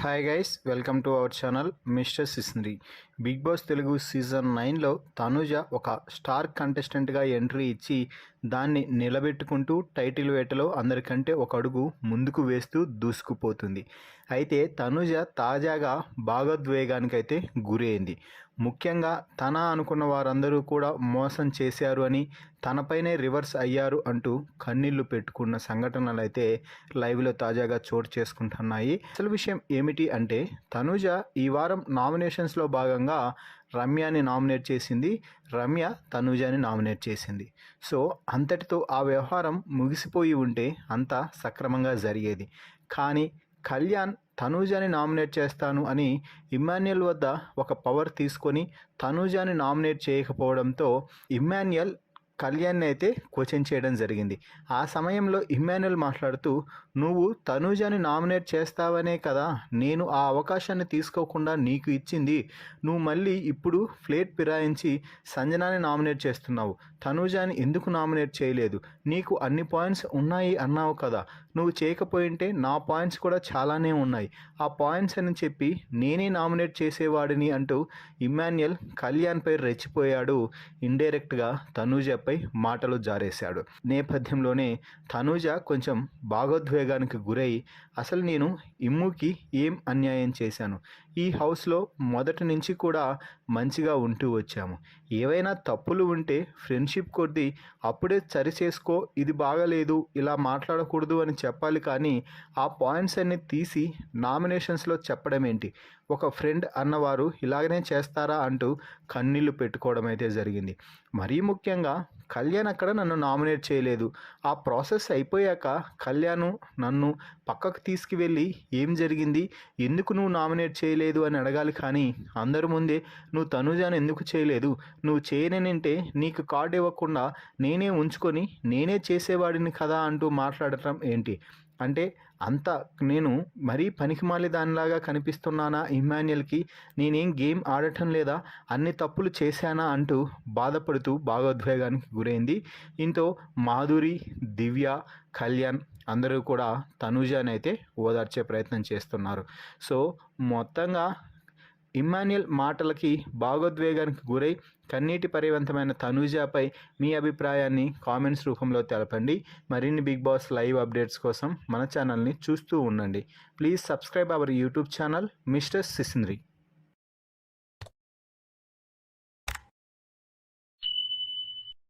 Hi guys, welcome to our channel mister సిస్నరీ. Big boss Telugu season 9లో తనుజ ఒక star కంటెస్టెంట్గా entry ఇచ్చి దాన్ని నిలబెట్టుకుంటూ టైటిల్ వేటలో అందరికంటే ఒక అడుగు ముందుకు వేస్తూ దూసుకుపోతుంది. అయితే తనుజ తాజాగా భాగోద్వేగానికైతే గురైంది. ముఖ్యంగా తన అనుకున్న వారందరూ కూడా మోసం చేశారు అని, తనపైనే రివర్స్ అయ్యారు అంటూ కన్నీళ్లు పెట్టుకున్న సంఘటనలు అయితే లైవ్లో తాజాగా చోటు చేసుకుంటున్నాయి. అసలు విషయం ఏమిటి అంటే, తనుజ ఈ వారం నామినేషన్స్లో భాగంగా రమ్యని నామినేట్ చేసింది. రమ్య తనుజని నామినేట్ చేసింది. సో అంతటితో ఆ వ్యవహారం ముగిసిపోయి ఉంటే అంతా సక్రమంగా జరిగేది. కానీ కళ్యాణ్ తనూజని నామినేట్ చేస్తాను అని ఇమ్మాన్యుయల్ వద్ద ఒక పవర్ తీసుకొని తనూజని నామినేట్ చేయకపోవడంతో ఇమ్మాన్యుయల్ కళ్యాణ్ని అయితే క్వశ్చన్ చేయడం జరిగింది. ఆ సమయంలో ఇమ్మాన్యుయల్ మాట్లాడుతూ, నువ్వు తనూజని నామినేట్ చేస్తావనే కదా నేను ఆ అవకాశాన్ని తీసుకోకుండా నీకు ఇచ్చింది. నువ్వు మళ్ళీ ఇప్పుడు ప్లేట్ ఫిరాయించి సంజనాని నామినేట్ చేస్తున్నావు. తనూజని ఎందుకు నామినేట్ చేయలేదు? నీకు అన్ని పాయింట్స్ ఉన్నాయి అన్నావు కదా. నువ్వు చేయకపోయింటే నా పాయింట్స్ కూడా చాలానే ఉన్నాయి. ఆ పాయింట్స్ అని చెప్పి నేనే నామినేట్ చేసేవాడిని అంటూ ఇమ్మాన్యుయల్ కళ్యాణ్పై రెచ్చిపోయాడు. ఇండైరెక్ట్గా తనూజపై మాటలు జారేశాడు. నేపథ్యంలోనే తనూజ కొంచెం భాగోద్వేగానికి గురై, అసలు నేను ఇమ్ముకి ఏం అన్యాయం చేశాను? ఈ హౌస్లో మొదటి నుంచి కూడా మంచిగా ఉంటూ వచ్చాము. ఏవైనా తప్పులు ఉంటే ఫ్రెండ్షిప్ కొద్దీ అప్పుడే సరిచేసుకో, ఇది బాగలేదు, ఇలా మాట్లాడకూడదు అని చెప్పాలి. కానీ ఆ పాయింట్స్ అన్ని తీసి నామినేషన్స్లో చెప్పడం ఏంటి? ఒక ఫ్రెండ్ అన్నవారు ఇలాగనే చేస్తారా అంటూ కన్నీళ్లు పెట్టుకోవడం అయితే జరిగింది. మరీ ముఖ్యంగా కళ్యాణ్ అక్కడ నన్ను నామినేట్ చేయలేదు. ఆ ప్రాసెస్ అయిపోయాక కళ్యాణ్ నన్ను పక్కకు తీసుకువెళ్ళి ఏం జరిగింది, ఎందుకు నువ్వు నామినేట్ చేయలేదు అని అడగాలి. కానీ అందరి ముందే నువ్వు తనూజని ఎందుకు చేయలేదు, నువ్వు చేయనేనంటే నీకు కార్డు ఇవ్వకుండా నేనే ఉంచుకొని నేనే చేసేవాడిని కదా అంటూ మాట్లాడటం ఏంటి? అంటే అంత నేను మరీ పనికిమాలి దానిలాగా కనిపిస్తున్నానా ఇమ్మాన్యుయల్కి? నేనేం గేమ్ ఆడటం లేదా, అన్ని తప్పులు చేశానా అంటూ బాధపడుతూ భాగోద్వేగానికి గురైంది. దీంతో మాధురి, దివ్య, కళ్యాణ్ అందరూ కూడా తనూజని అయితే ఓదార్చే ప్రయత్నం చేస్తున్నారు. సో మొత్తంగా ఇమ్మాన్యుయల్ మాటలకి భాగోద్వేగానికి గురై కన్నీటి పరివంతమైన తనూజపై మీ అభిప్రాయాన్ని కామెంట్స్ రూపంలో తెలపండి. మరిన్ని బిగ్ బాస్ లైవ్ అప్డేట్స్ కోసం మన ఛానల్ని చూస్తూ ఉండండి. Please subscribe our YouTube channel mister సిస్నరీ.